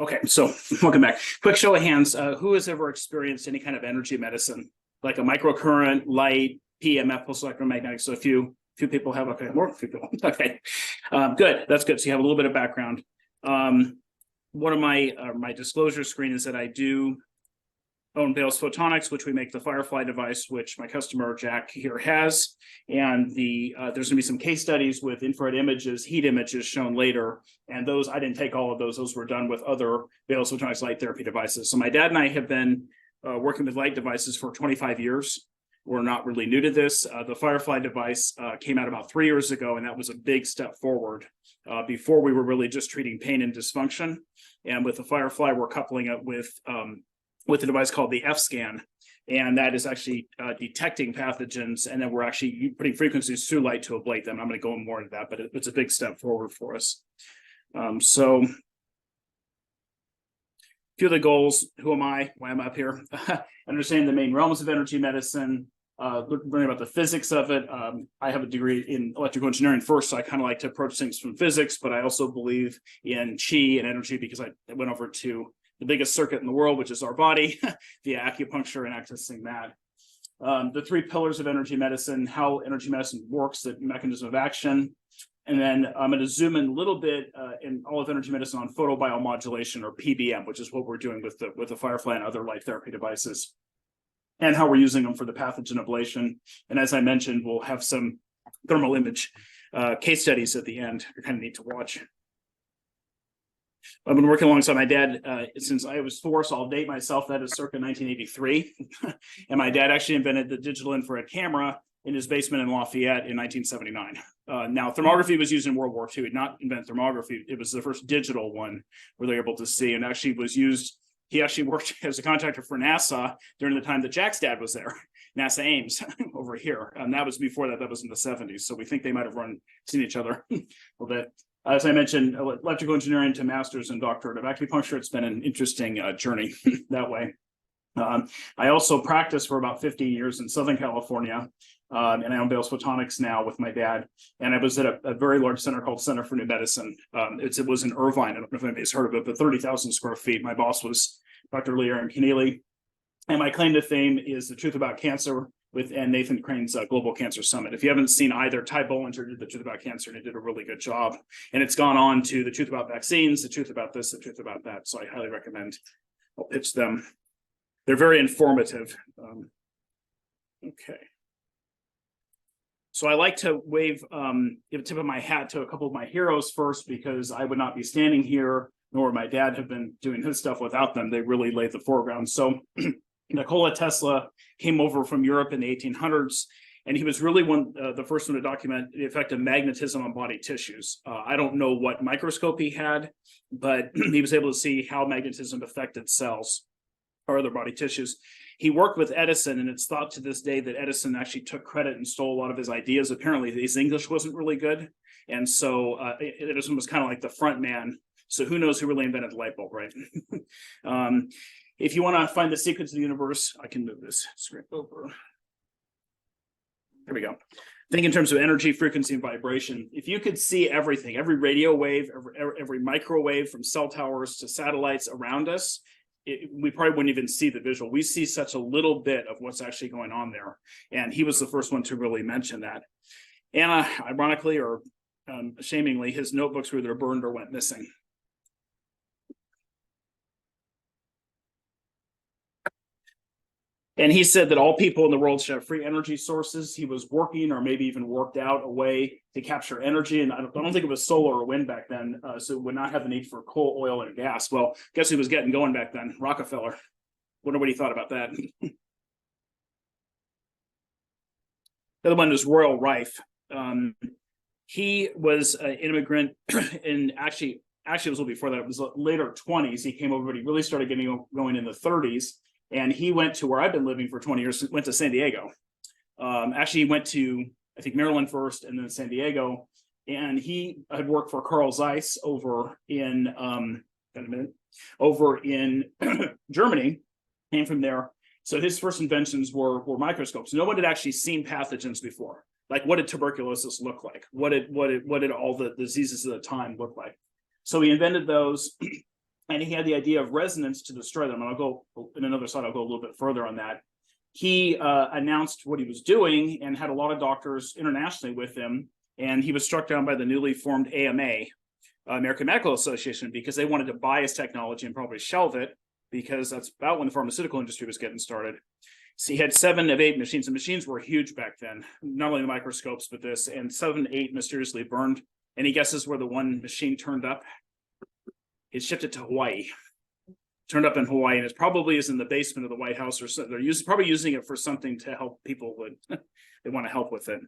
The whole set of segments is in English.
Okay, so welcome back. Quick show of hands. Who has ever experienced any kind of energy medicine, like a microcurrent, light, PMF, pulse electromagnetic? So a few people have. Okay, more people. Okay, good. That's good. So you have a little bit of background. One of my disclosure screen is that I do own Bales Photonics, which we make the Firefly device, which my customer Jack here has. And there's going to be some case studies with infrared images, heat images shown later. And those, I didn't take all of those. Those were done with other Bales Photonics light therapy devices. So my dad and I have been working with light devices for 25 years. We're not really new to this. The Firefly device came out about 3 years ago, and that was a big step forward. Before we were really just treating pain and dysfunction. And with the Firefly, we're coupling it with a device called the F-scan, and that is actually detecting pathogens, and then we're actually putting frequencies through light to ablate them. I'm going to go more into that, but it's a big step forward for us. So a few of the goals: who am I? Why am I up here? Understanding the main realms of energy medicine, learning about the physics of it. I have a degree in electrical engineering first, so I kind of like to approach things from physics, but I also believe in chi and energy because I went over to the biggest circuit in the world, which is our body, via acupuncture and accessing that. The 3 pillars of energy medicine, how energy medicine works, the mechanism of action. And then I'm going to zoom in a little bit in all of energy medicine on photobiomodulation, or PBM, which is what we're doing with the Firefly and other light therapy devices, and how we're using them for the pathogen ablation. And as I mentioned, we'll have some thermal image case studies at the end. You're kind of neat to watch. I've been working alongside my dad since I was 4, so I'll date myself. That is circa 1983. And my dad actually invented the digital infrared camera in his basement in Lafayette in 1979. Now, thermography was used in World War II. He did not invent thermography. It was the first digital one where they were able to see, and actually was used. He actually worked as a contractor for NASA during the time that Jack's dad was there, NASA Ames over here. And that was before that. That was in the 70s. So we think they might have seen each other a little bit. As I mentioned, electrical engineering to master's and doctorate of acupuncture. It's been an interesting journey that way. I also practiced for about 15 years in Southern California, and I own Bales Photonics now with my dad. And I was at a very large center called Center for New Medicine. It was in Irvine. I don't know if anybody's heard of it, but 30,000 square feet. My boss was Dr. Lear and Keneally. And my claim to fame is The Truth About Cancer and Nathan Crane's Global Cancer Summit. If you haven't seen either, Ty Bollinger did The Truth About Cancer, and he did a really good job. And it's gone on to The Truth About Vaccines, The Truth About This, The Truth About That. So I highly recommend. I'll pitch them. They're very informative. Okay. So I like to give a tip of my hat to a couple of my heroes first, because I would not be standing here, nor would my dad have been doing his stuff without them. They really laid the foreground. So Nikola Tesla came over from Europe in the 1800s, and he was really the first one to document the effect of magnetism on body tissues. I don't know what microscope he had, but he was able to see how magnetism affected cells or other body tissues. He worked with Edison, and it's thought to this day that Edison actually took credit and stole a lot of his ideas. Apparently, his English wasn't really good, and so Edison was kind of like the front man. So who knows who really invented the light bulb, right? If you want to find the secrets of the universe, I can move this screen over. There we go. Think in terms of energy, frequency, and vibration. If you could see everything, every radio wave, every microwave from cell towers to satellites around us, we probably wouldn't even see the visual. We see such a little bit of what's actually going on there. And he was the first one to really mention that. And ironically, or shamingly, his notebooks were either burned or went missing. And he said that all people in the world should have free energy sources. He was working, or maybe even worked out a way to capture energy. And I don't think it was solar or wind back then, so it would not have the need for coal, oil, and gas. Well, guess who was getting going back then? Rockefeller. Wonder what he thought about that. The other one is Royal Rife. He was an immigrant, and actually it was a little before that. It was later 20s. He came over, but he really started getting going in the 30s. And he went to where I've been living for 20 years, went to San Diego. Actually, he went to, I think, Maryland first and then San Diego. And he had worked for Carl Zeiss over in Germany, came from there. So his first inventions were microscopes. No one had actually seen pathogens before. Like, what did tuberculosis look like? What did all the diseases of the time look like? So he invented those. And he had the idea of resonance to destroy them. And I'll go in another slide, I'll go a little bit further on that. He announced what he was doing and had a lot of doctors internationally with him. And he was struck down by the newly formed AMA, American Medical Association, because they wanted to buy his technology and probably shelve it, because that's about when the pharmaceutical industry was getting started. So he had 7 of 8 machines. The machines were huge back then, not only the microscopes, but this, and 7, 8 mysteriously burned. Any guesses where the one machine turned up? It shipped it to Hawaii. Turned up in Hawaii, and it probably is in the basement of the White House, or something. They're probably using it for something to help people that they want to help with it.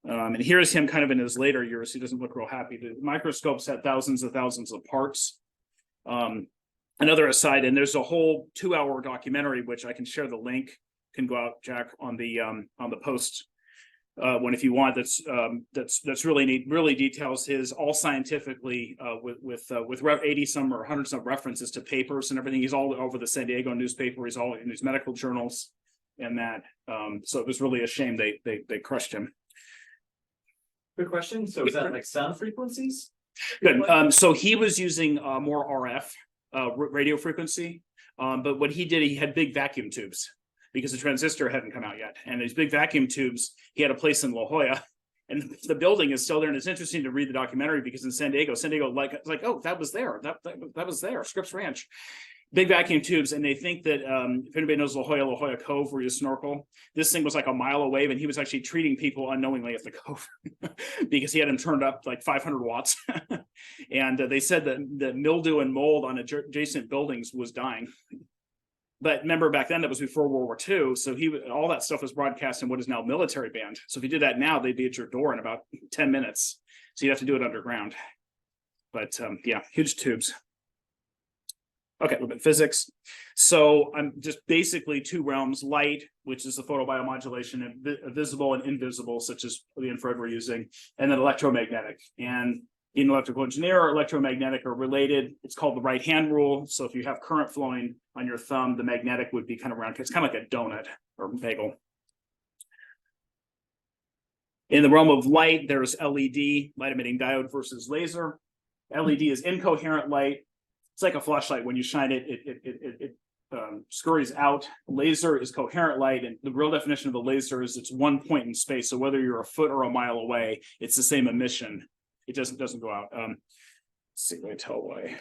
And here's him kind of in his later years. He doesn't look real happy. The microscopes had thousands of parts. Another aside, and there's a whole 2-hour documentary, which I can share the link, can go out, Jack, on the post one if you want. That's really neat. Really details his all scientifically with 80 some or 100 some references to papers and everything. He's all over the San Diego newspaper. He's all in these medical journals and that. So it was really a shame they crushed him. Good question. So is that like sound frequencies? Good. So he was using more RF radio frequency, but what he did, he had big vacuum tubes because the transistor hadn't come out yet. And these big vacuum tubes, he had a place in La Jolla, and the building is still there. And it's interesting to read the documentary because in San Diego, like oh, that was there, that was there, Scripps Ranch. Big vacuum tubes, and they think that if anybody knows La Jolla Cove, where you snorkel, this thing was like a mile away, and he was actually treating people unknowingly at the cove because he had them turned up like 500 watts. And they said that the mildew and mold on adjacent buildings was dying. But remember, back then, that was before World War II, so all that stuff was broadcast in what is now military band. So if you did that now, they'd be at your door in about 10 minutes. So you'd have to do it underground. But yeah, huge tubes. Okay, a little bit of physics. So I'm just basically 2 realms: light, which is the photobiomodulation, and visible and invisible, such as the infrared we're using, and then electromagnetic. And in electrical engineer or electromagnetic are related. It's called the right-hand rule. So if you have current flowing on your thumb, the magnetic would be kind of round. It's kind of like a donut or bagel. In the realm of light, there's LED, light emitting diode, versus laser. LED is incoherent light. It's like a flashlight. When you shine it, it scurries out. Laser is coherent light, and the real definition of a laser is it's one point in space. So whether you're a foot or a mile away, it's the same emission. It doesn't go out. Let's see, let me tell why.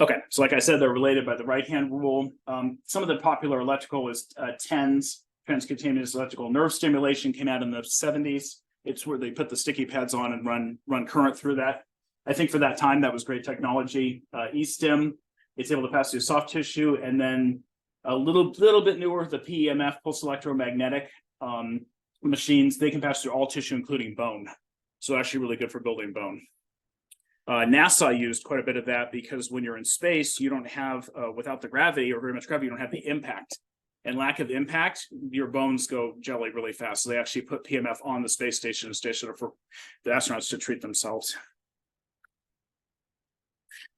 Okay, so like I said, they're related by the right-hand rule. Some of the popular electrical is TENS, transcutaneous electrical nerve stimulation, came out in the 70s. It's where they put the sticky pads on and run current through that. I think for that time, that was great technology. E-stim, it's able to pass through soft tissue, and then a little bit newer, the PEMF, pulse electromagnetic machines, they can pass through all tissue, including bone. So actually really good for building bone. NASA used quite a bit of that because when you're in space, you don't have, without the gravity or very much gravity, you don't have the impact. And lack of impact, your bones go jelly really fast. So they actually put PMF on the space station for the astronauts to treat themselves.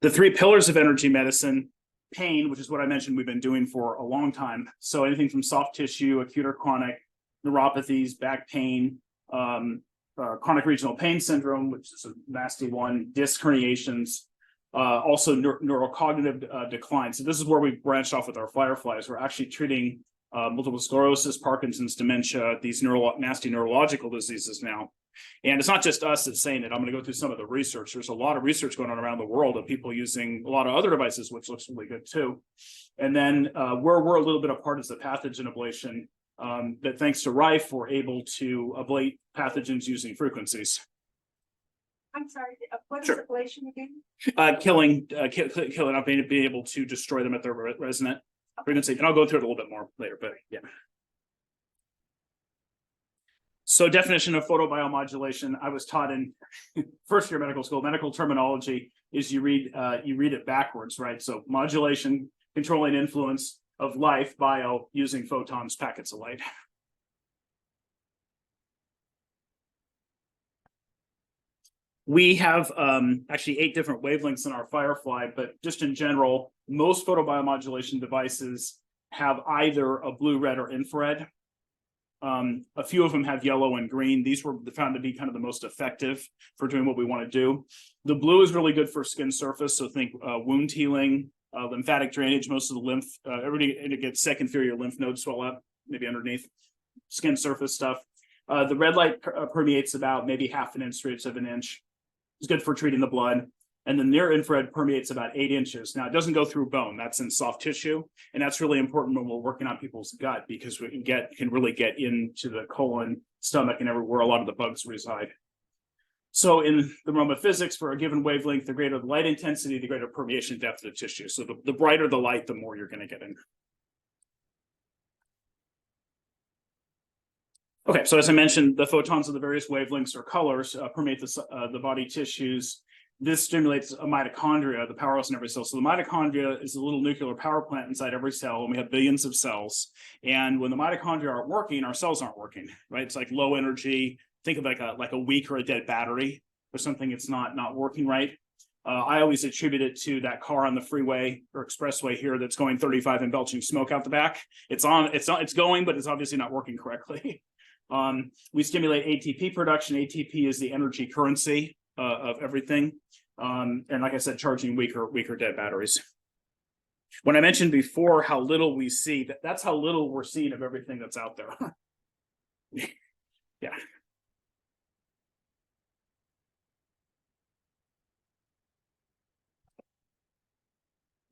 The 3 pillars of energy medicine: pain, which is what I mentioned we've been doing for a long time. So anything from soft tissue, acute or chronic, neuropathies, back pain, chronic regional pain syndrome, which is a nasty one, disc herniations, also neurocognitive decline. So this is where we branched off with our fireflies. We're actually treating multiple sclerosis, Parkinson's, dementia, these nasty neurological diseases now. And it's not just us that's saying it. I'm going to go through some of the research. There's a lot of research going on around the world of people using a lot of other devices, which looks really good too. And then where we're a little bit apart is the pathogen ablation. That thanks to Rife, we're able to ablate pathogens using frequencies. I'm sorry, what is Sure. ablation again? Killing, not being able to destroy them at their resonant frequency. And I'll go through it a little bit more later, but yeah. So definition of photobiomodulation, I was taught in first year medical school, medical terminology is you read it backwards, right? So modulation, controlling influence of life, bio, using photons, packets of light. We have actually 8 different wavelengths in our Firefly, but just in general, most photobiomodulation devices have either a blue, red, or infrared. A few of them have yellow and green. These were found to be kind of the most effective for doing what we want to do. The blue is really good for skin surface. So think wound healing, lymphatic drainage. Most of the lymph, everybody gets second inferior lymph nodes swell up, maybe underneath skin surface stuff. The red light permeates about maybe 1/2 inch, 3/8 of an inch. It's good for treating the blood. And the near infrared permeates about 8 inches. Now, it doesn't go through bone. That's in soft tissue. And that's really important when we're working on people's gut, because we can really get into the colon, stomach, and everywhere a lot of the bugs reside. So in the realm of physics, for a given wavelength, the greater the light intensity, the greater permeation depth of the tissue. So the brighter the light, the more you're going to get in. Okay, so as I mentioned, the photons of the various wavelengths or colors permeate the body tissues. This stimulates a mitochondria, the powerhouse in every cell. So the mitochondria is a little nuclear power plant inside every cell, and we have billions of cells. And when the mitochondria aren't working, our cells aren't working, right? It's like low energy. Think of like a weak or a dead battery or something. It's not working right. I always attribute it to that car on the freeway or expressway here that's going 35 and belching smoke out the back. It's going, but it's obviously not working correctly. We stimulate ATP production. ATP is the energy currency of everything. And like I said, charging weaker dead batteries. When I mentioned before how little we see, that's how little we're seeing of everything that's out there. Yeah.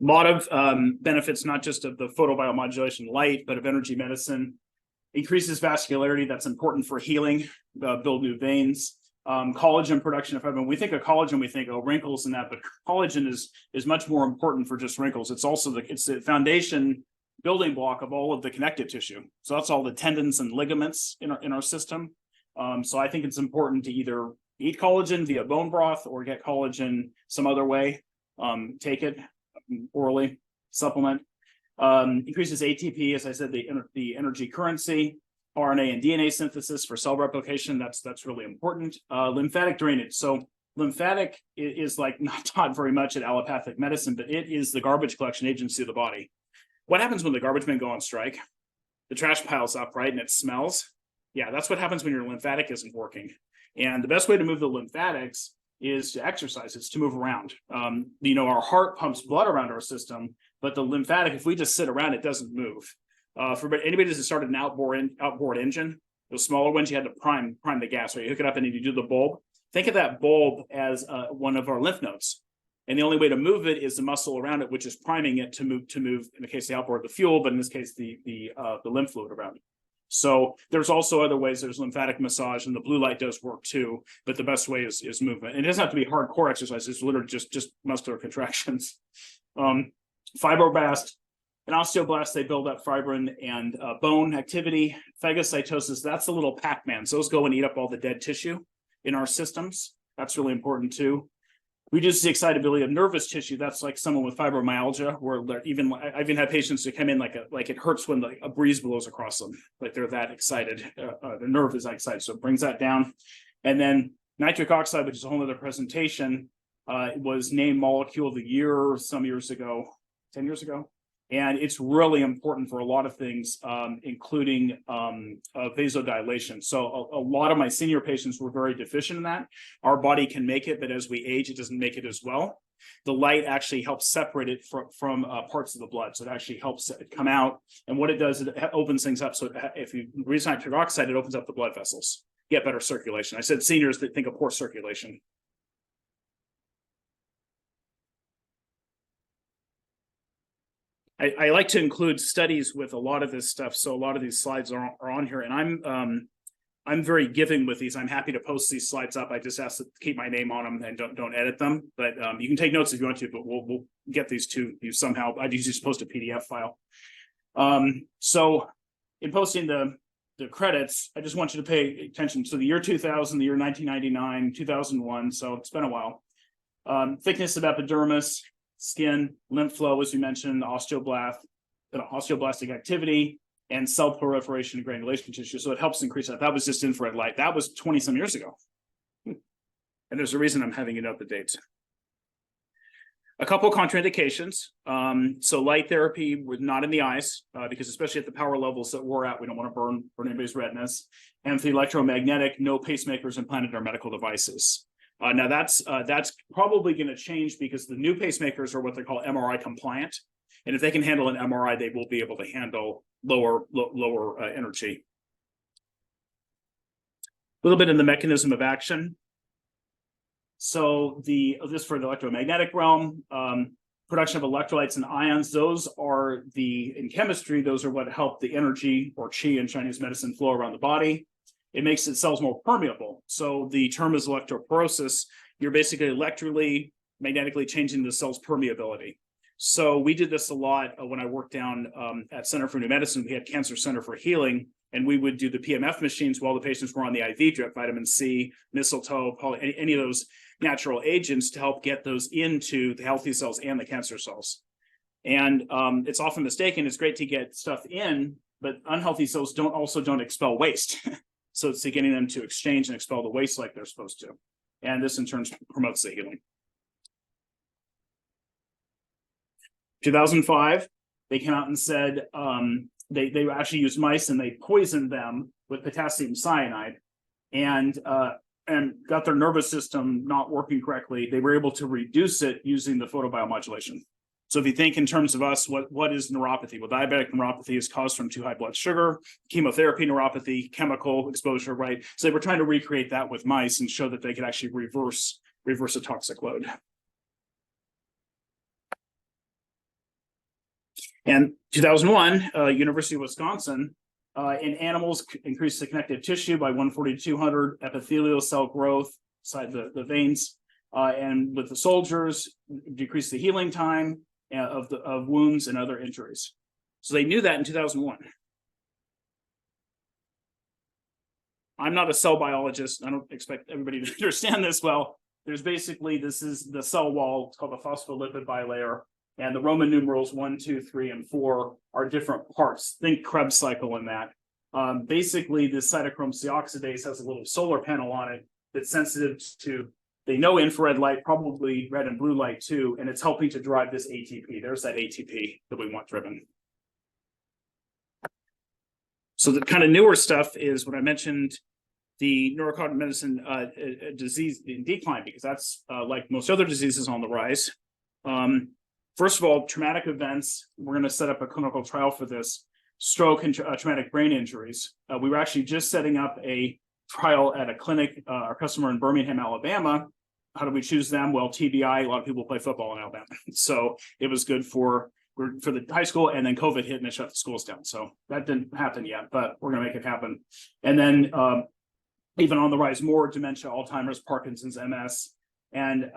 A lot of benefits, not just of the photobiomodulation light, but of energy medicine. Increases vascularity. That's important for healing, build new veins. Collagen production. When we think of collagen, we think, oh, wrinkles and that, but collagen is much more important for just wrinkles. It's also the foundation building block of all of the connective tissue. So that's all the tendons and ligaments in our system. So I think it's important to either eat collagen via bone broth or get collagen some other way. Take it orally, supplement. Increases ATP, as I said, the energy currency. RNA and DNA synthesis for cell replication. That's really important. Lymphatic drainage. So lymphatic is like not taught very much at allopathic medicine, but it is the garbage collection agency of the body. What happens when the garbage men go on strike? The trash piles up, right? And it smells. Yeah, that's what happens when your lymphatic isn't working. And the best way to move the lymphatics is to exercise. It's to move around. Our heart pumps blood around our system, but the lymphatic, if we just sit around, it doesn't move. For anybody that's started an outboard engine, those smaller ones, you had to prime the gas, right? You hook it up and then you do the bulb. Think of that bulb as one of our lymph nodes. And the only way to move it is the muscle around it, which is priming it to move, in the case of the outboard, the fuel, but in this case, the lymph fluid around it. So there's also other ways. There's lymphatic massage, and the blue light does work too, but the best way is movement. And it doesn't have to be hardcore exercise. It's literally just muscular contractions. Fibroblast and osteoblast, they build up fibrin and bone activity. Phagocytosis, that's the little Pac-Man. So those go and eat up all the dead tissue in our systems. That's really important too. Reduces the excitability of nervous tissue. That's like someone with fibromyalgia, where I even had patients who come in like it hurts when a breeze blows across them, like they're that excited. The nerve is that excited, so it brings that down. And then nitric oxide, which is a whole other presentation, was named molecule of the year some years ago, 10 years ago. And it's really important for a lot of things, including vasodilation. So a lot of my senior patients were very deficient in that. Our body can make it, but as we age, it doesn't make it as well. The light actually helps separate it from parts of the blood. So it actually helps it come out. And what it does, it opens things up. So if you reduce nitric oxide, it opens up the blood vessels, get better circulation. I said seniors that think of poor circulation. I like to include studies with a lot of this stuff, so a lot of these slides are on here, and I'm very giving with these. I'm happy to post these slides up. I just ask to keep my name on them and don't edit them. But you can take notes if you want to, but we'll get these to you somehow. I usually just post a PDF file. So in posting the credits, I just want you to pay attention. So the year 2000, the year 1999, 2001. So it's been a while. Thickness of epidermis, skin, lymph flow, as you mentioned, osteoblastic activity, and cell proliferation and granulation tissue. So it helps increase that. That was just infrared light. That was 20 some years ago. And there's a reason I'm having you note the dates. A couple of contraindications. So light therapy was not in the eyes, because especially at the power levels that we're at, we don't want to burn anybody's retinas. And for the electromagnetic, no pacemakers implanted or medical devices. Now that's probably going to change because the new pacemakers are what they call MRI compliant. And if they can handle an MRI, they will be able to handle lower energy. A little bit in the mechanism of action. So this for the electromagnetic realm, production of electrolytes and ions, those are in chemistry, those are what help the energy or chi in Chinese medicine flow around the body. It makes the cells more permeable. So the term is electroporosis. You're basically electrically, magnetically changing the cell's permeability. So we did this a lot when I worked down at Center for New Medicine. We had Cancer Center for Healing, and we would do the PMF machines while the patients were on the IV drip, vitamin C, mistletoe, any of those natural agents to help get those into the healthy cells and the cancer cells. And it's often mistaken. It's great to get stuff in, but unhealthy cells don't expel waste. So it's getting them to exchange and expel the waste like they're supposed to. And this in turn promotes the healing. 2005, they came out and said they actually used mice and they poisoned them with potassium cyanide and got their nervous system not working correctly. They were able to reduce it using the photobiomodulation. So if you think in terms of us, what is neuropathy? Well, diabetic neuropathy is caused from too high blood sugar, chemotherapy neuropathy, chemical exposure, right? So they were trying to recreate that with mice and show that they could actually reverse a toxic load. And 2001, University of Wisconsin, in animals, increased the connective tissue by 140 to 200, epithelial cell growth inside the veins, and with the soldiers, decreased the healing time of wounds and other injuries. So they knew that in 2001. I'm not a cell biologist. I don't expect everybody to understand this well. There's basically, this is the cell wall. It's called the phospholipid bilayer. And the Roman numerals 1, 2, 3, and 4 are different parts. Think Krebs cycle in that. Basically, this cytochrome C oxidase has a little solar panel on it that's sensitive to, they know infrared light, probably red and blue light too, and it's helping to drive this ATP. There's that ATP that we want driven. So the kind of newer stuff is what I mentioned, the neurocognitive medicine disease in decline, because that's like most other diseases on the rise. First of all, traumatic events. We're going to set up a clinical trial for this. Stroke and traumatic brain injuries. We were actually just setting up a trial at a clinic, our customer in Birmingham, Alabama. How do we choose them? Well, TBI, a lot of people play football in Alabama. So it was good for the high school, and then COVID hit and it shut the schools down. So that didn't happen yet, but we're going to make it happen. And then even on the rise, more dementia, Alzheimer's, Parkinson's, MS. And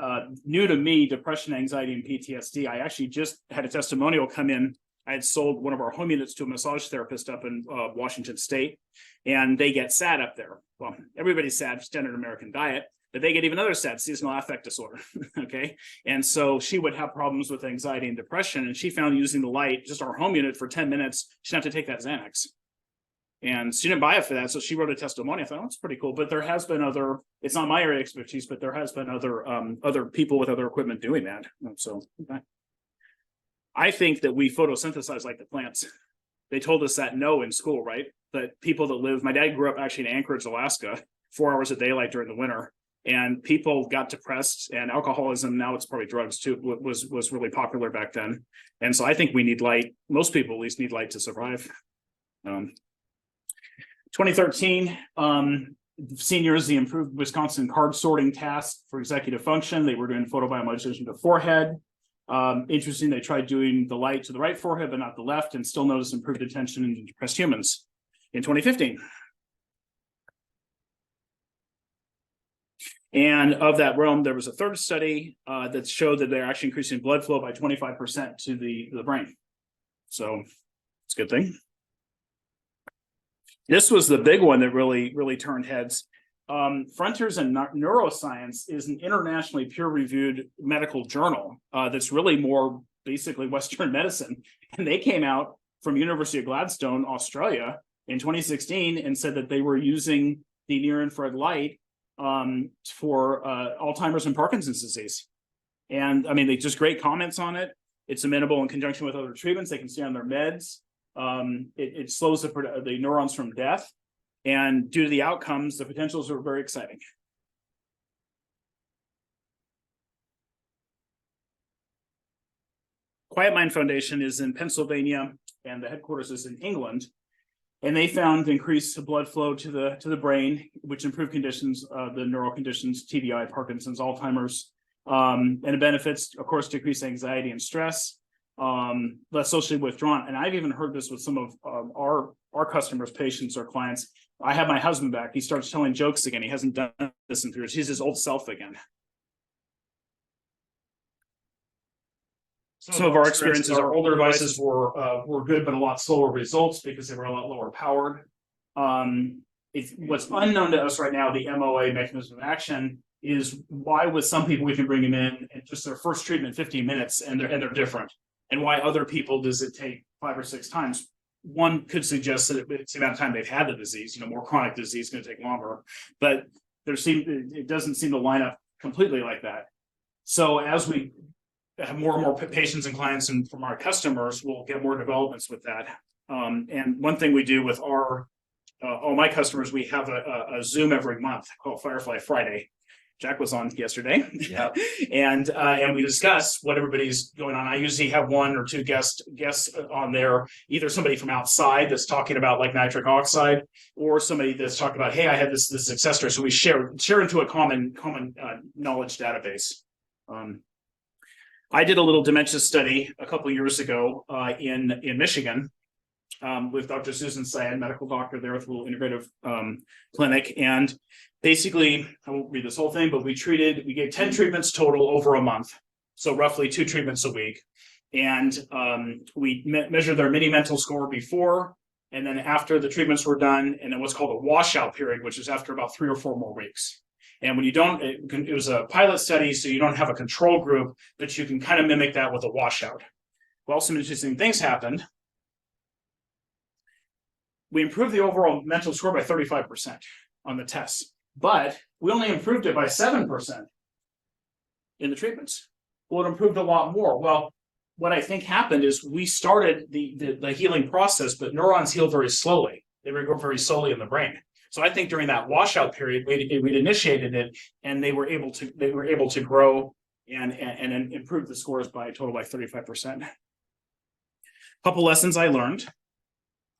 new to me, depression, anxiety, and PTSD. I actually just had a testimonial come in. I had sold one of our home units to a massage therapist up in Washington State, and they get SAD up there. Well, everybody's SAD, standard American diet, but they get even other SAD, seasonal affect disorder. Okay. And so she would have problems with anxiety and depression, and she found using the light, just our home unit for 10 minutes, she didn't have to take that Xanax. And she didn't buy it for that. So she wrote a testimony. I thought, oh, that's pretty cool. But there has been other, it's not my area of expertise, but there has been other people with other equipment doing that. So okay. I think that we photosynthesize like the plants. They told us that in school, right? That people that live, my dad grew up actually in Anchorage, Alaska, 4 hours of daylight during the winter. And people got depressed, and alcoholism, now it's probably drugs too, was really popular back then. And so I think we need light. Most people at least need light to survive. 2013, seniors, the improved Wisconsin card sorting task for executive function. They were doing photobiomodulation to the forehead. Interesting, they tried doing the light to the right forehead, but not the left, and still noticed improved attention in depressed humans in 2015. And of that realm, there was a third study that showed that they're actually increasing blood flow by 25% to the brain. So it's a good thing. This was the big one that really turned heads. Frontiers in Neuroscience is an internationally peer-reviewed medical journal that's really more basically Western medicine. And they came out from University of Gladstone, Australia in 2016 and said that they were using the near-infrared light for Alzheimer's and Parkinson's disease. And I mean, they just great comments on it. It's amenable in conjunction with other treatments. They can stay on their meds. It slows the neurons from death. And due to the outcomes, the potentials are very exciting. Quiet Mind Foundation is in Pennsylvania, and the headquarters is in England. And they found increased blood flow to the brain, which improved conditions, the neural conditions, TBI, Parkinson's, Alzheimer's, and it benefits, of course, decrease anxiety and stress, less socially withdrawn. And I've even heard this with some of our customers, patients, or clients. I have my husband back. He starts telling jokes again. He hasn't done this in years. He's his old self again. Some of our experiences, our older devices were good, but a lot slower results because they were a lot lower powered. What's unknown to us right now, the MOA, mechanism of action, is why with some people we can bring them in and just their first treatment 15 minutes and they're different, and why other people does it take 5 or 6 times. One could suggest that it's the amount of time they've had the disease. More chronic disease is going to take longer, but it doesn't seem to line up completely like that. So as we have more and more patients and clients and from our customers, we'll get more developments with that. And one thing we do with all my customers, we have a Zoom every month called Firefly Friday. Jack was on yesterday. Yeah. and we discuss what everybody's going on. I usually have 1 or 2 guests on there, either somebody from outside that's talking about like nitric oxide, or somebody that's talking about, hey, I had this success story. So we share into a common knowledge database. I did a little dementia study a couple of years ago in Michigan with Dr. Susan Syed, medical doctor there with a little integrative clinic. And basically, I won't read this whole thing, but we gave 10 treatments total over a month. So roughly 2 treatments a week. And we measured their mini mental score before and then after the treatments were done, and then what's called a washout period, which is after about 3 or 4 more weeks. And when you don't, it was a pilot study, so you don't have a control group, but you can kind of mimic that with a washout. Well, some interesting things happened. We improved the overall mental score by 35% on the tests, but we only improved it by 7% in the treatments. Well, it improved a lot more. Well, what I think happened is we started the healing process, but neurons heal very slowly. They regrow very slowly in the brain. So I think during that washout period, we'd initiated it, and they were able to grow and improve the scores by a total by 35%. A couple lessons I learned.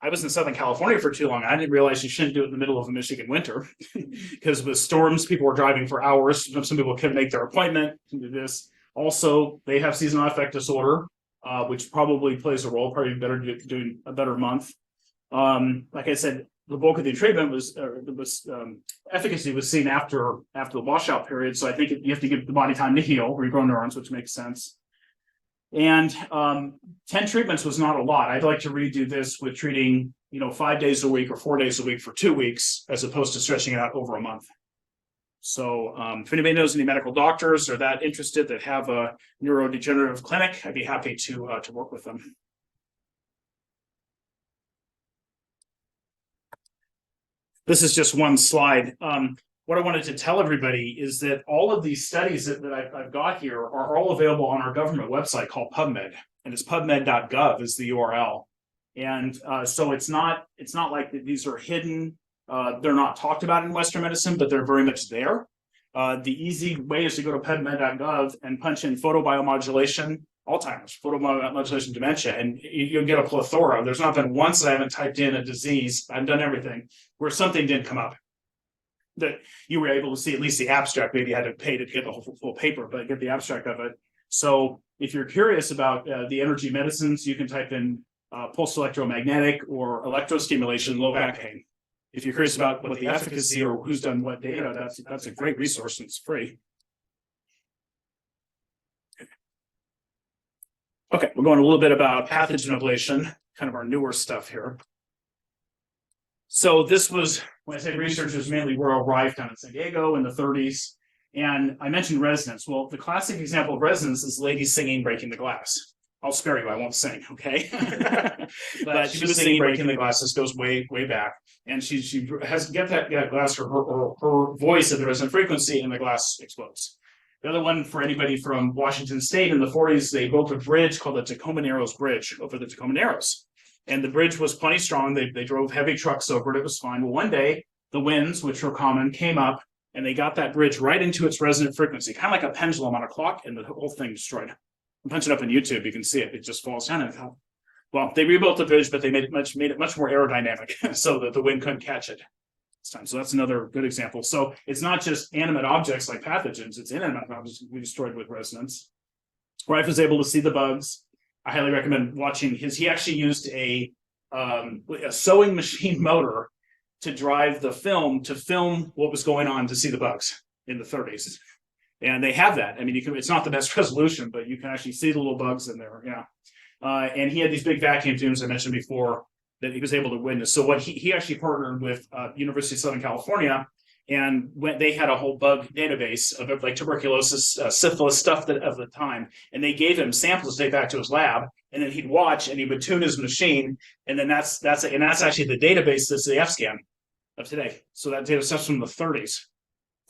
I was in Southern California for too long. I didn't realize you shouldn't do it in the middle of a Michigan winter because with storms, people were driving for hours. Some people couldn't make their appointment to do this. Also, they have seasonal affective disorder, which probably plays a role. Probably better doing a better month. Like I said, the bulk of the treatment efficacy was seen after the washout period. So I think you have to give the body time to heal, regrow neurons, which makes sense. And 10 treatments was not a lot. I'd like to redo this with treating, 5 days a week or 4 days a week for 2 weeks, as opposed to stretching it out over a month. So if anybody knows any medical doctors or that interested that have a neurodegenerative clinic, I'd be happy to work with them. This is just one slide. What I wanted to tell everybody is that all of these studies that I've got here are all available on our government website called PubMed, and it's pubmed.gov is the URL. And so it's not like these are hidden. They're not talked about in Western medicine, but they're very much there. The easy way is to go to pubmed.gov and punch in photobiomodulation, Alzheimer's, photobiomodulation dementia, and you'll get a plethora. There's not been once that I haven't typed in a disease, I've done everything, where something didn't come up. That you were able to see at least the abstract. Maybe you had to pay to get the whole paper, but get the abstract of it. So if you're curious about the energy medicines, you can type in pulse electromagnetic or electrostimulation, low back pain. If you're curious about what the efficacy or who's done what data, that's a great resource and it's free. Okay, we're going a little bit about pathogen ablation, kind of our newer stuff here. So this was, when I say researchers, mainly were arrived down in San Diego in the 30s. And I mentioned resonance. Well, the classic example of resonance is ladies singing Breaking the Glass. I'll spare you, I won't sing, okay? But she was singing Breaking the Glass. This goes way, way back. And she has to get that glass, her voice at the resonant frequency, and the glass explodes. The other one, for anybody from Washington State, in the 40s, they built a bridge called the Tacoma Narrows Bridge over the Tacoma Narrows. And the bridge was plenty strong. They drove heavy trucks over it. It was fine. Well, one day, the winds, which were common, came up and they got that bridge right into its resonant frequency, kind of like a pendulum on a clock, and the whole thing destroyed. Punch it up on YouTube, you can see it. It just falls down. And well, they rebuilt the bridge, but they made it much more aerodynamic so that the wind couldn't catch it this time. So that's another good example. So it's not just animate objects like pathogens, it's inanimate objects we destroyed with resonance. Rife was able to see the bugs. I highly recommend watching his. He actually used a sewing machine motor to drive the film to film what was going on to see the bugs in the 30s. And they have that. I mean, it's not the best resolution, but you can actually see the little bugs in there. Yeah. And he had these big vacuum tubes I mentioned before that he was able to witness. So what he actually partnered with University of Southern California, and when they had a whole bug database of like tuberculosis, syphilis stuff of the time, and they gave him samples to take back to his lab, and then he'd watch and he would tune his machine, and then that's actually the database that's the F-scan of today. So that data stuff's from the 30s,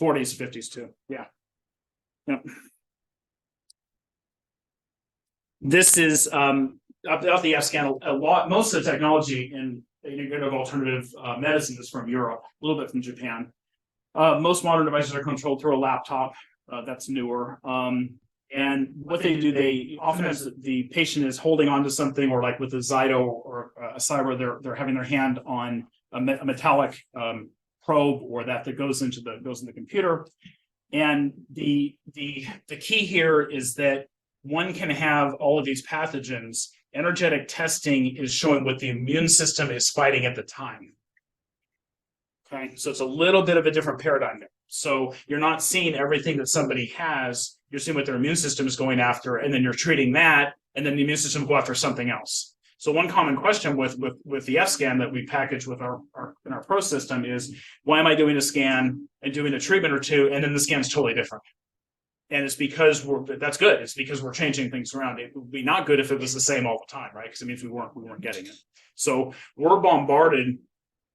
40s, 50s too. Yeah. Yep. This is about the F-scan. Most of the technology in integrative alternative medicine is from Europe, a little bit from Japan. Most modern devices are controlled through a laptop. That's newer. And what they do, they often, as the patient is holding on to something, or like with a Zyto or a Cyber, they're having their hand on a metallic probe, or that goes into the computer. And the key here is that one can have all of these pathogens. Energetic testing is showing what the immune system is fighting at the time. Okay, so it's a little bit of a different paradigm there. So you're not seeing everything that somebody has, you're seeing what their immune system is going after, and then you're treating that, and then the immune system will go after something else. So one common question with the F-scan that we package with in our Pro system is, why am I doing a scan and doing a treatment or two, and then the scan's totally different? And it's because that's good. It's because we're changing things around. It would be not good if it was the same all the time, right? Because it means we weren't getting it. So we're bombarded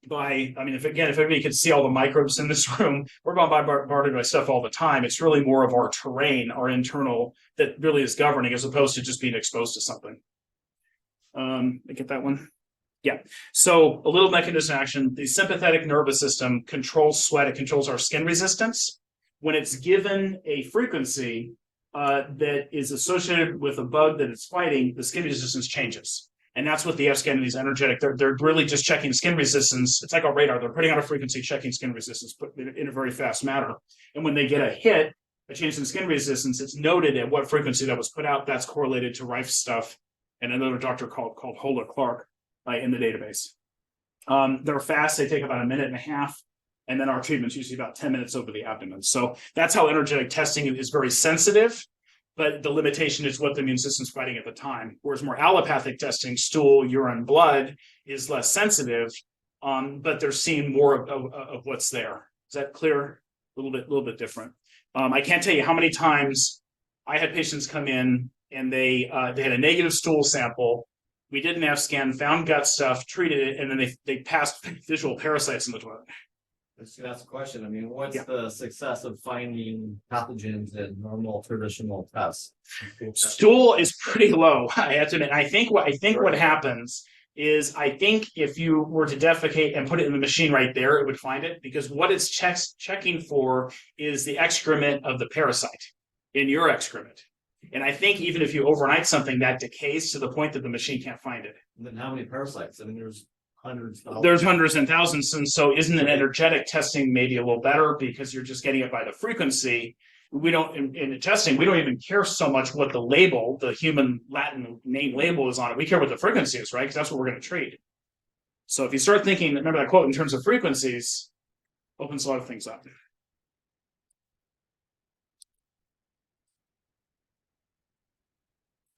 by, I mean, if everybody could see all the microbes in this room, we're bombarded by stuff all the time. It's really more of our terrain, our internal, that really is governing, as opposed to just being exposed to something. I get that one. Yeah. So a little mechanism of action. The sympathetic nervous system controls sweat. It controls our skin resistance. When it's given a frequency that is associated with a bug that it's fighting, the skin resistance changes. And that's what the F-scan is energetic. They're really just checking skin resistance. It's like a radar. They're putting out a frequency, checking skin resistance, but in a very fast manner. And when they get a hit, a change in skin resistance, it's noted at what frequency that was put out. That's correlated to Rife stuff and another doctor called Holder Clark in the database. They're fast. They take about a minute and a half. And then our treatment's usually about 10 minutes over the abdomen. So that's how energetic testing is very sensitive, but the limitation is what the immune system's fighting at the time. Whereas more allopathic testing, stool, urine, blood, is less sensitive, but they're seeing more of what's there. Is that clear? A little bit different. I can't tell you how many times I had patients come in and they had a negative stool sample. We did an F-scan, found gut stuff, treated it, and then they passed visual parasites in the toilet. That's the question. I mean, what's the success of finding pathogens in normal traditional tests? Stool is pretty low. I have to admit. I think what happens is, I think if you were to defecate and put it in the machine right there, it would find it, because what it's checking for is the excrement of the parasite in your excrement. And I think even if you overnight something, that decays to the point that the machine can't find it. And then how many parasites? I mean, there's hundreds and thousands. And so isn't an energetic testing maybe a little better, because you're just getting it by the frequency? We don't, in the testing, we don't even care so much what the label, the human Latin name label is on it. We care what the frequency is, right? Because that's what we're going to treat. So if you start thinking, remember that quote in terms of frequencies, opens a lot of things up.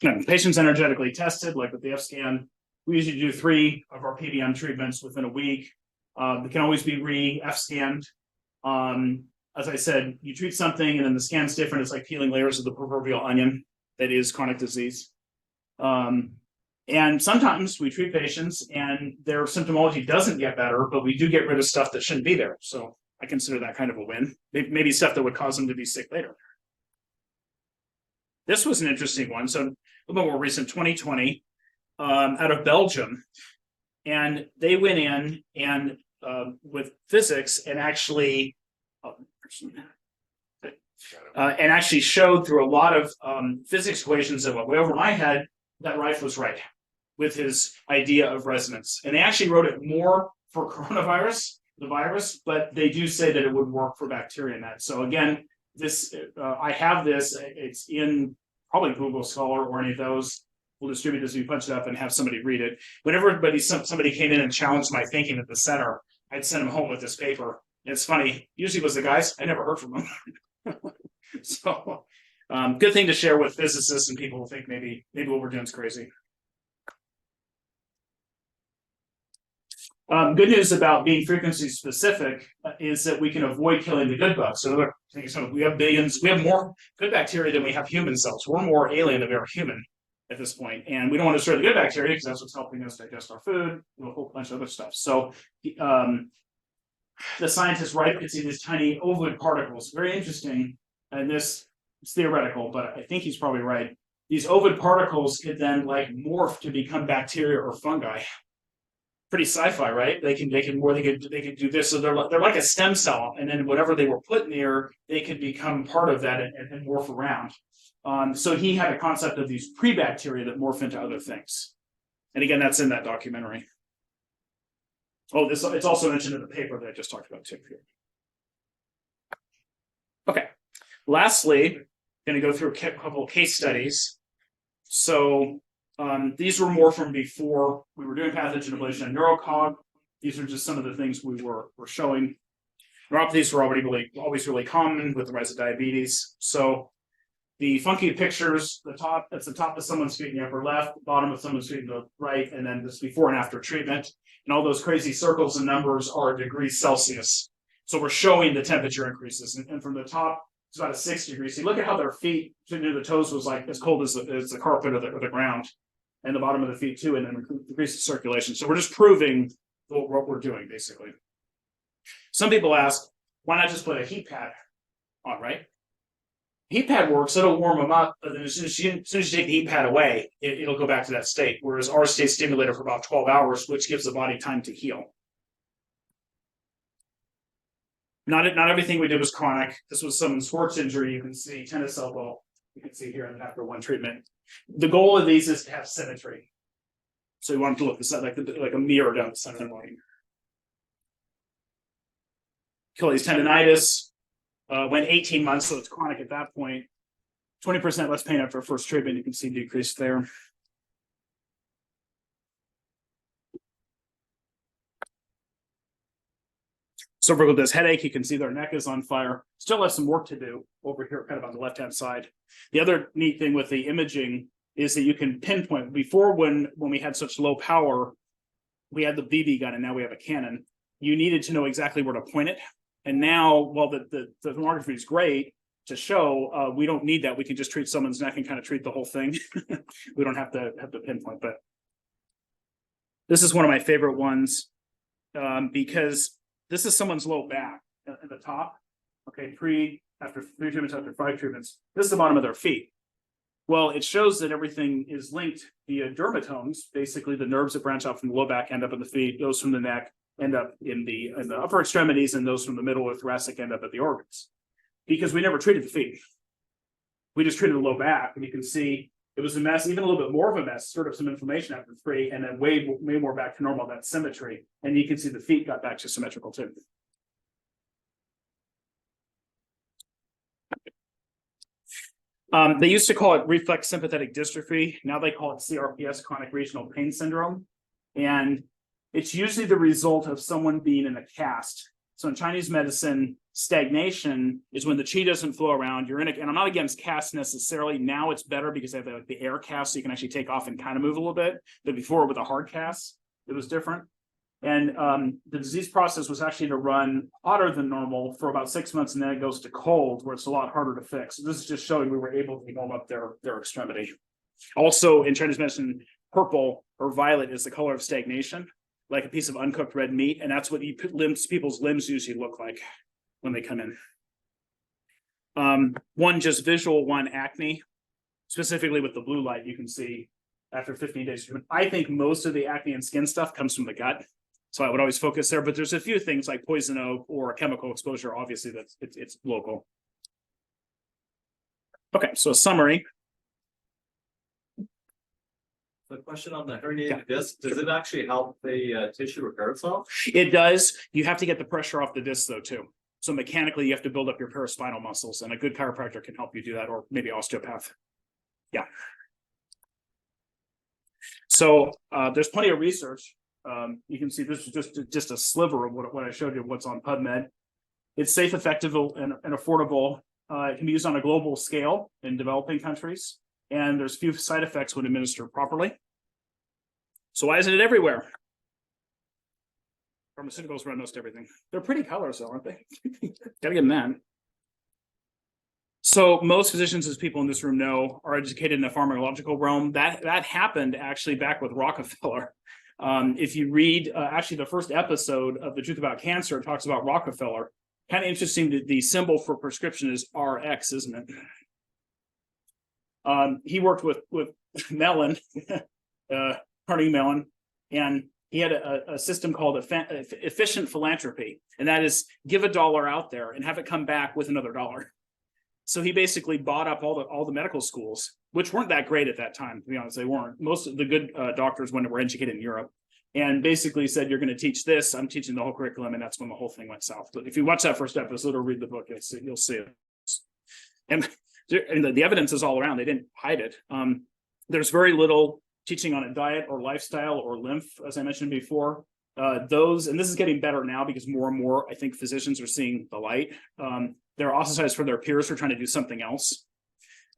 Now, patients energetically tested, like with the F-scan. We usually do 3 of our PBM treatments within a week. They can always be re-F-scanned. As I said, you treat something and then the scan's different. It's like peeling layers of the proverbial onion that is chronic disease. And sometimes we treat patients and their symptomology doesn't get better, but we do get rid of stuff that shouldn't be there. So I consider that kind of a win. Maybe stuff that would cause them to be sick later. This was an interesting one. So a little bit more recent, 2020, out of Belgium. And they went in and with physics and actually showed through a lot of physics equations that went way over my head that Reich was right with his idea of resonance. And they actually wrote it more for coronavirus, the virus, but they do say that it would work for bacteria and that. So again, this I have this. It's in probably Google Scholar or any of those. We'll distribute this. We punch it up and have somebody read it. Whenever somebody came in and challenged my thinking at the center, I'd send them home with this paper. And it's funny. Usually it was the guys. I never heard from them. So good thing to share with physicists and people who think maybe what we're doing is crazy. Good news about being frequency specific is that we can avoid killing the good bugs. So we have billions, we have more good bacteria than we have human cells. We're more alien than we are human at this point. And we don't want to destroy the good bacteria because that's what's helping us digest our food and a whole bunch of other stuff. So the scientists could see these tiny ovoid particles. Very interesting. And this is theoretical, but I think he's probably right. These ovoid particles could then morph to become bacteria or fungi. Pretty sci-fi, right? They could do this. So they're like a stem cell, and then whatever they were put near, they could become part of that and morph around. So he had a concept of these pre-bacteria that morph into other things. And again, that's in that documentary. Oh, it's also mentioned in the paper that I just talked about too. Okay. Lastly, going to go through a couple of case studies. So these were more from before we were doing pathogen ablation and neurocog. These are just some of the things we were showing. Neuropathies were always really common with the rise of diabetes. So the funky pictures, that's the top of someone's feet in the upper left, the bottom of someone's feet in the right, and then this before and after treatment. And all those crazy circles and numbers are degrees Celsius. So we're showing the temperature increases. And from the top, it's about a 6 degrees. So look at how their feet, near the toes, was as cold as the carpet or the ground. And the bottom of the feet too, and then increase the circulation. So we're just proving what we're doing, basically. Some people ask, why not just put a heat pad on, right? Heat pad works, it'll warm them up, but then as soon as you take the heat pad away, it'll go back to that state, whereas ours stays stimulated for about 12 hours, which gives the body time to heal. Not everything we did was chronic. This was some sports injury. You can see tennis elbow. You can see here after one treatment. The goal of these is to have symmetry. So you want to look like a mirror down the center of the body. Achilles tendonitis went 18 months, so it's chronic at that point. 20% less pain after first treatment. You can see decrease there. Cervical disc headache, you can see their neck is on fire. Still has some work to do over here, kind of on the left-hand side. The other neat thing with the imaging is that you can pinpoint. Before, when we had such low power, we had the BB gun, and now we have a cannon. You needed to know exactly where to point it. And now, while the thermography is great to show, we don't need that. We can just treat someone's neck and kind of treat the whole thing. We don't have to pinpoint. But this is one of my favorite ones because this is someone's low back at the top. Okay, after 3 treatments, after 5 treatments. This is the bottom of their feet. Well, it shows that everything is linked via dermatomes. Basically, the nerves that branch out from the low back end up in the feet, those from the neck end up in the upper extremities, and those from the middle or thoracic end up at the organs. Because we never treated the feet. We just treated the low back, and you can see it was a mess, even a little bit more of a mess, stirred up some inflammation after 3, and then way more back to normal, that symmetry. And you can see the feet got back to symmetrical too. They used to call it reflex sympathetic dystrophy. Now they call it CRPS, chronic regional pain syndrome. And it's usually the result of someone being in a cast. So in Chinese medicine, stagnation is when the qi doesn't flow around. You're in and I'm not against casts necessarily. Now it's better because they have the air cast, so you can actually take off and kind of move a little bit. But before, with a hard cast, it was different. And the disease process was actually to run hotter than normal for about 6 months, and then it goes to cold, where it's a lot harder to fix. So this is just showing we were able to warm up their extremity. Also, in Chinese medicine, purple or violet is the color of stagnation, like a piece of uncooked red meat, and that's what people's limbs usually look like when they come in. One just visual, one acne. specifically with the blue light, you can see after 15 days. I think most of the acne and skin stuff comes from the gut. So I would always focus there, but there's a few things like poison oak or chemical exposure. Obviously, it's local. Okay, so summary. The question on the herniated disc, does it actually help the tissue repair itself? It does. You have to get the pressure off the disc though too. So mechanically, you have to build up your paraspinal muscles, and a good chiropractor can help you do that, or maybe osteopath. Yeah. So there's plenty of research. You can see this is just a sliver of what I showed you, what's on PubMed. It's safe, effective, and affordable. It can be used on a global scale in developing countries, and there's few side effects when administered properly. So why isn't it everywhere? Pharmaceuticals run most everything. They're pretty colors, though, aren't they? Gotta give them that. So most physicians, as people in this room know, are educated in the pharmacological realm. That happened actually back with Rockefeller. If you read actually the first episode of The Truth About Cancer, it talks about Rockefeller. Kind of interesting that the symbol for prescription is RX, isn't it? He worked with Mellon, Carnegie Mellon, and he had a system called efficient philanthropy, and that is give $1 out there and have it come back with another $1. So he basically bought up all the medical schools, which weren't that great at that time. To be honest, they weren't. Most of the good doctors were educated in Europe, and basically said, "You're going to teach this. I'm teaching the whole curriculum," and that's when the whole thing went south. But if you watch that first episode or read the book, you'll see it. And the evidence is all around. They didn't hide it. There's very little teaching on a diet or lifestyle or lymph, as I mentioned before. And this is getting better now because more and more, I think, physicians are seeing the light. They're ostracized for their peers who are trying to do something else.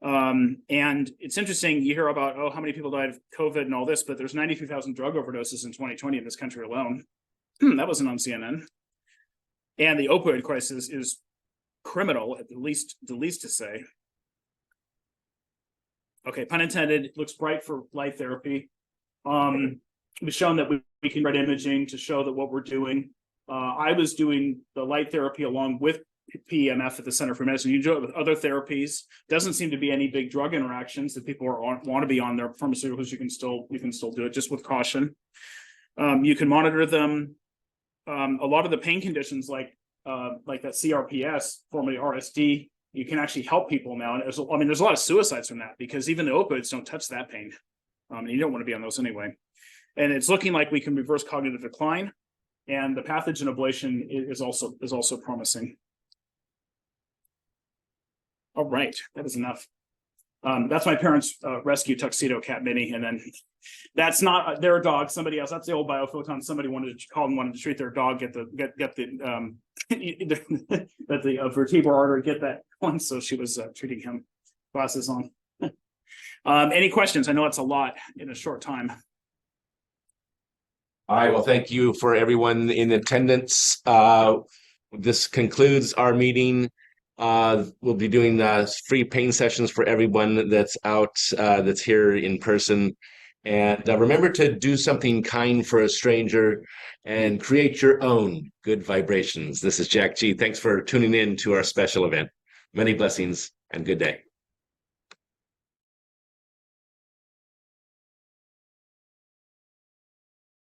And it's interesting, you hear about, how many people died of COVID and all this, but there's 93,000 drug overdoses in 2020 in this country alone. That wasn't on CNN. And the opioid crisis is criminal, at the least to say. Okay, pun intended, it looks bright for light therapy. We've shown that we can read imaging to show that what we're doing. I was doing the light therapy along with PEMF at the Center for Medicine. You do it with other therapies. Doesn't seem to be any big drug interactions that people want to be on their pharmaceuticals. You can still do it, just with caution. You can monitor them. A lot of the pain conditions like that CRPS, formerly RSD, you can actually help people now. And there's a lot of suicides from that because even the opioids don't touch that pain. And you don't want to be on those anyway. And it's looking like we can reverse cognitive decline, and the pathogen ablation is also promising. All right, that is enough. That's my parents' rescue tuxedo cat Minnie, and then that's not their dog. Somebody else. That's the old biophoton. Somebody wanted to treat their dog, get the vertebral artery, get that one. So she was treating him. Glasses on. Any questions? I know it's a lot in a short time. All right. Well, thank you for everyone in attendance. This concludes our meeting. We'll be doing free pain sessions for everyone that's out, that's here in person. And remember to do something kind for a stranger and create your own good vibrations. This is Jack G. Thanks for tuning in to our special event. Many blessings and good day.